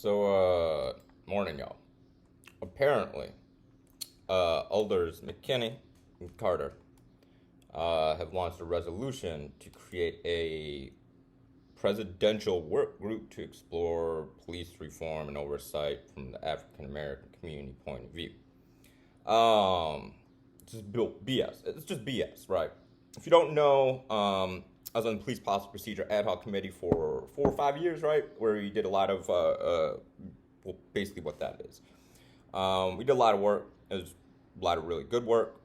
Morning, y'all. Apparently, Alders McKinney and Carter have launched a resolution to create a presidential work group to explore police reform and oversight from the African American community point of view. It's just BS. It's just BS, right? If you don't know, I was on the Police Policy Procedure Ad Hoc Committee for 4 or 5 years, right? Where we did a lot of, well, basically what that is. We did a lot of work. It was a lot of really good work.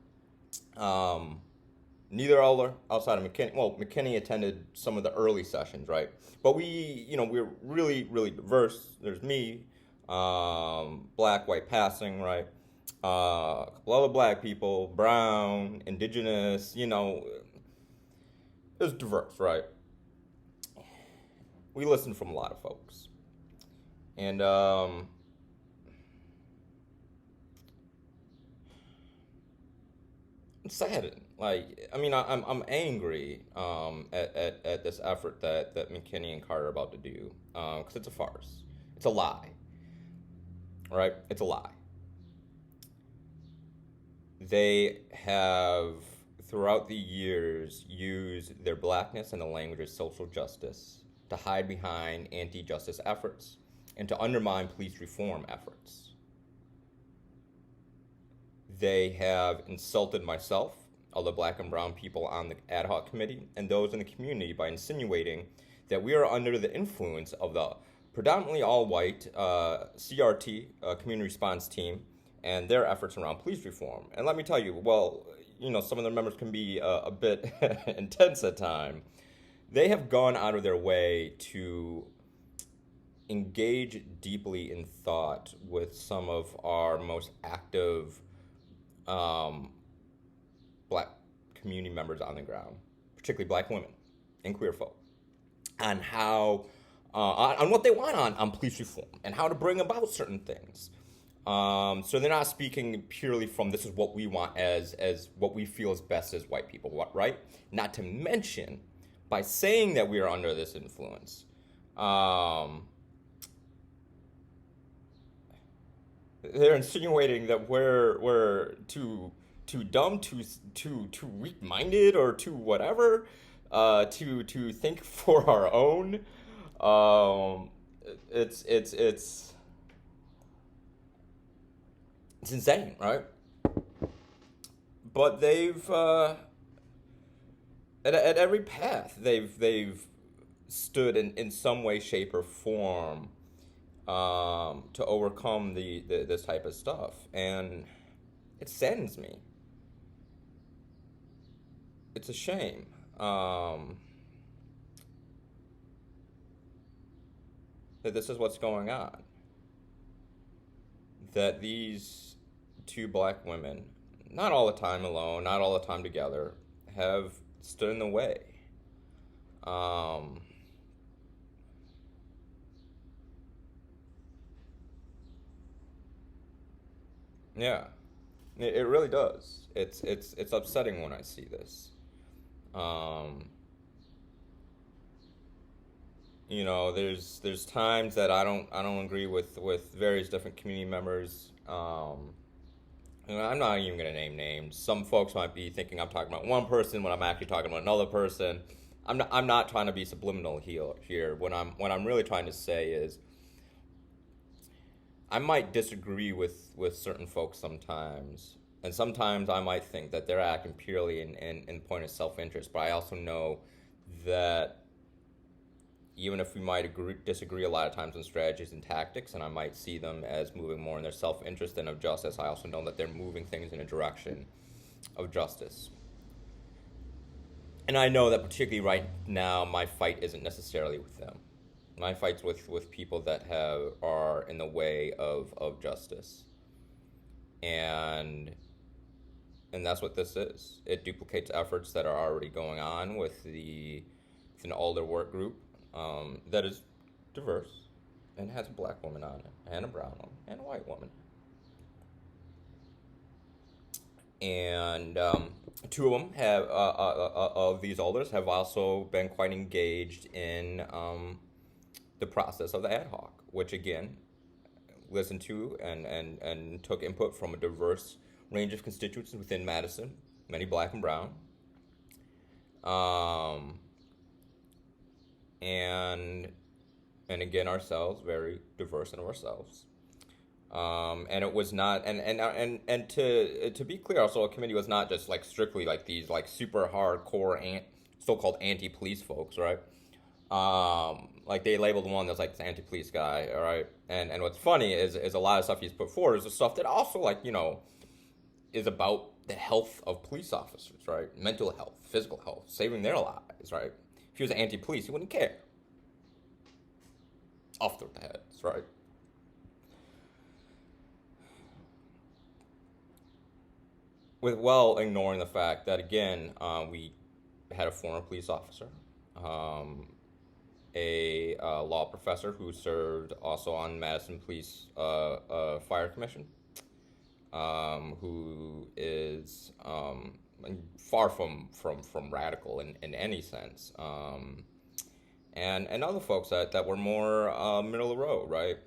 Neither Alder outside of McKinney. Well, McKinney attended some of the early sessions, right? But we're really, really diverse. There's me, black, white passing, right? A couple other black people, brown, indigenous, it was diverse, right? We listened from a lot of folks. And it's saddened. I'm angry at this effort that McKinney and Carter are about to do, because it's a farce. It's a lie, right? It's a lie. They have, throughout the years, used their blackness and the language of social justice to hide behind anti-justice efforts and to undermine police reform efforts. They have insulted myself, other black and brown people on the Ad Hoc Committee, and those in the community by insinuating that we are under the influence of the predominantly all-white CRT, Community Response Team, and their efforts around police reform. And let me tell you, some of their members can be a bit intense at times. They have gone out of their way to engage deeply in thought with some of our most active black community members on the ground, particularly black women and queer folk, on how, on what they want on police reform and how to bring about certain things. So they're not speaking purely from this is what we want as what we feel is best as white people, right? Not to mention, by saying that we are under this influence, they're insinuating that we're too dumb, too weak-minded, or too whatever, to think for our own. It's insane, right? But they've at every path they've stood in some way, shape, or form to overcome this type of stuff, and it saddens me. It's a shame. That this is what's going on. That these two black women, not all the time alone, not all the time together, have stood in the way. Yeah, it really does. It's upsetting when I see this. There's times that I don't agree with various different community members. I'm not even gonna name names. Some folks might be thinking I'm talking about one person when I'm actually talking about another person. I'm not trying to be subliminal here. What I'm really trying to say is, I might disagree with certain folks sometimes, and sometimes I might think that they're acting purely in point of self-interest, but I also know that even if we might disagree a lot of times on strategies and tactics, and I might see them as moving more in their self-interest than of justice, I also know that they're moving things in a direction of justice. And I know that particularly right now, my fight isn't necessarily with them. My fight's with people that are in the way of justice. And that's what this is. It duplicates efforts that are already going on with an Alder work group that is diverse and has a black woman on it, and a brown woman, and a white woman. And two of them of these Alders have also been quite engaged in the process of the ad hoc, which again listened to and took input from a diverse range of constituents within Madison, many black and brown. And again, ourselves, very diverse in ourselves. And it was not, and to be clear, also, a committee was not just like strictly like these like super hardcore so-called anti-police folks, right? Like they labeled one that's like this anti-police guy, all right? And what's funny is a lot of stuff he's put forward is the stuff that also, like, you know, is about the health of police officers, right? Mental health, physical health, saving their lives, right? If he was anti-police, he wouldn't care. Off their heads, right? With well ignoring the fact that, again, we had a former police officer, a law professor who served also on Madison Police Fire Commission, who is far from radical in any sense, and other folks that were more middle of the road, right?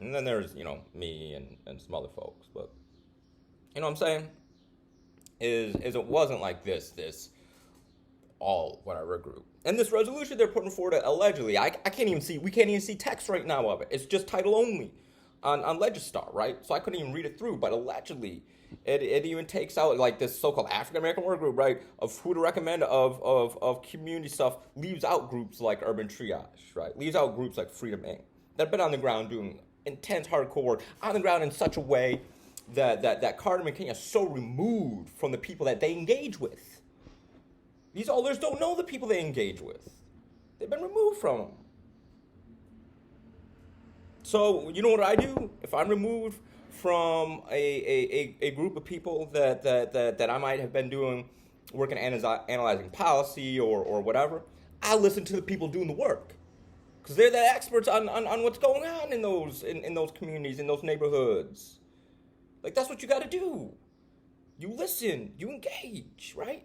And then there's, you know, me and some other folks, but you know what I'm saying? Is it wasn't like this all whatever group. And this resolution they're putting forward, allegedly, we can't even see text right now of it. It's just title only on Legistar, right? So I couldn't even read it through, but allegedly it even takes out like this so-called African American work group, right? Of who to recommend of community stuff, leaves out groups like Urban Triage, right? Leaves out groups like Freedom Inc. that have been on the ground doing intense hardcore work on the ground in such a way that Carter and King are so removed from the people that they engage with. These alders don't know the people they engage with. They've been removed from them. So, you know what I do? If I'm removed from a group of people that I might have been doing work in analyzing policy or whatever, I listen to the people doing the work. Because they're the experts on what's going on in those communities, in those neighborhoods. Like, that's what you got to do. You listen, you engage, right?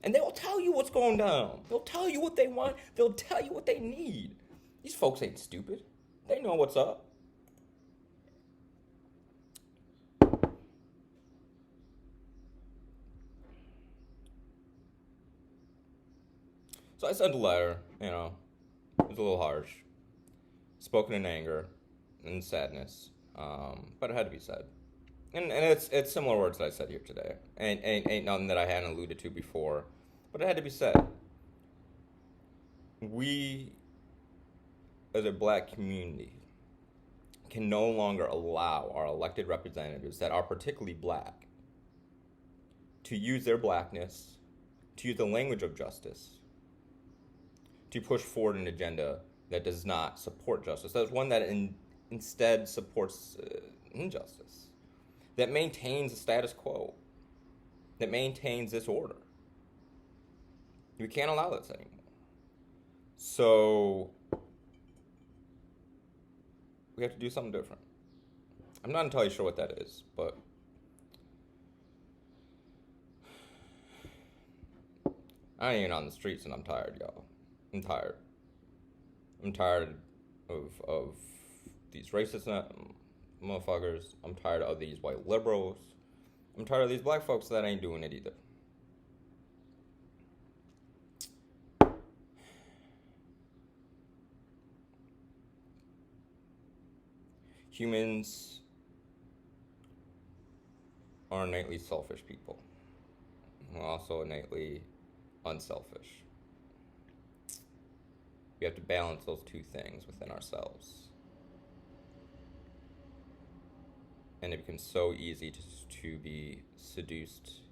And they will tell you what's going down. They'll tell you what they want. They'll tell you what they need. These folks ain't stupid. They know what's up. So I sent a letter, you know, it was a little harsh. Spoken in anger and sadness, but it had to be said. And it's similar words that I said here today. Ain't nothing that I hadn't alluded to before, but it had to be said. We, as a black community, can no longer allow our elected representatives that are particularly black to use their blackness, to use the language of justice, to push forward an agenda that does not support justice. That's one that instead supports injustice, that maintains the status quo, that maintains this order. We can't allow this anymore. So we have to do something different. I'm not entirely sure what that is, but I ain't on the streets and I'm tired, y'all. I'm tired. I'm tired of these racist motherfuckers. I'm tired of these white liberals. I'm tired of these black folks that ain't doing it either. Humans are innately selfish people. We're also innately unselfish. We have to balance those two things within ourselves. And it becomes so easy to be seduced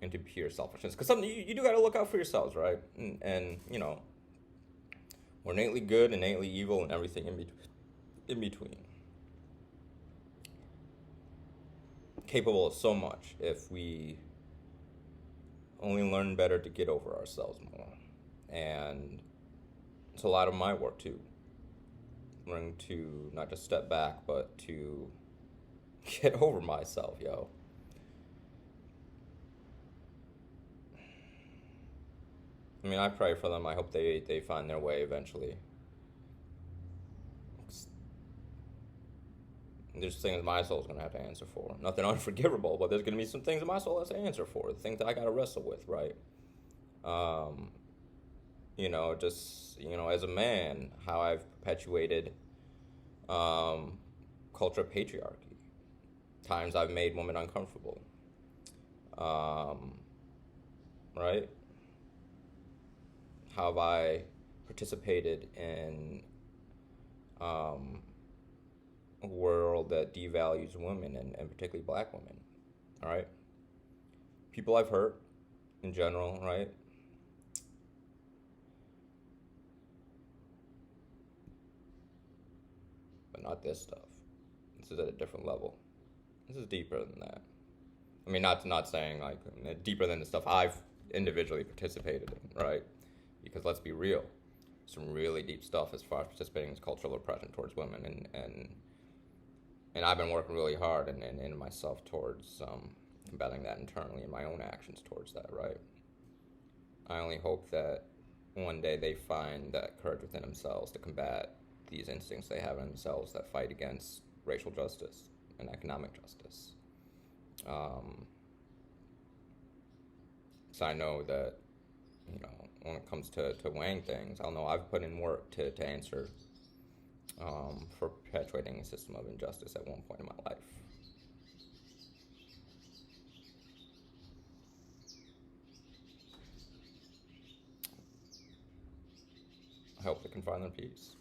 into pure selfishness. Because something you do got to look out for yourselves, right? And you know, we're innately good, innately evil, and everything in between. Capable of so much if we only learn better to get over ourselves more. And it's a lot of my work too. Learning to not just step back, but to get over myself, yo. I mean, I pray for them. I hope they find their way eventually. There's things my soul's going to have to answer for. Nothing unforgivable, but there's going to be some things that my soul has to answer for. The things that I got to wrestle with, right? As a man, how I've perpetuated culture of patriarchy. Times I've made women uncomfortable. Right? How have I participated in a world that devalues women and particularly black women, all right? People I've hurt in general, right? But not this stuff. This is at a different level. This is deeper than that. I mean, not saying like deeper than the stuff I've individually participated in, right? Because let's be real, some really deep stuff as far as participating in cultural oppression towards women, and I've been working really hard in myself towards combating that internally in my own actions towards that, right? I only hope that one day they find that courage within themselves to combat these instincts they have in themselves that fight against racial justice and economic justice. So I know that, when it comes to weighing things, I'll know I've put in work to answer for perpetuating a system of injustice at one point in my life. I hope they can find their peace.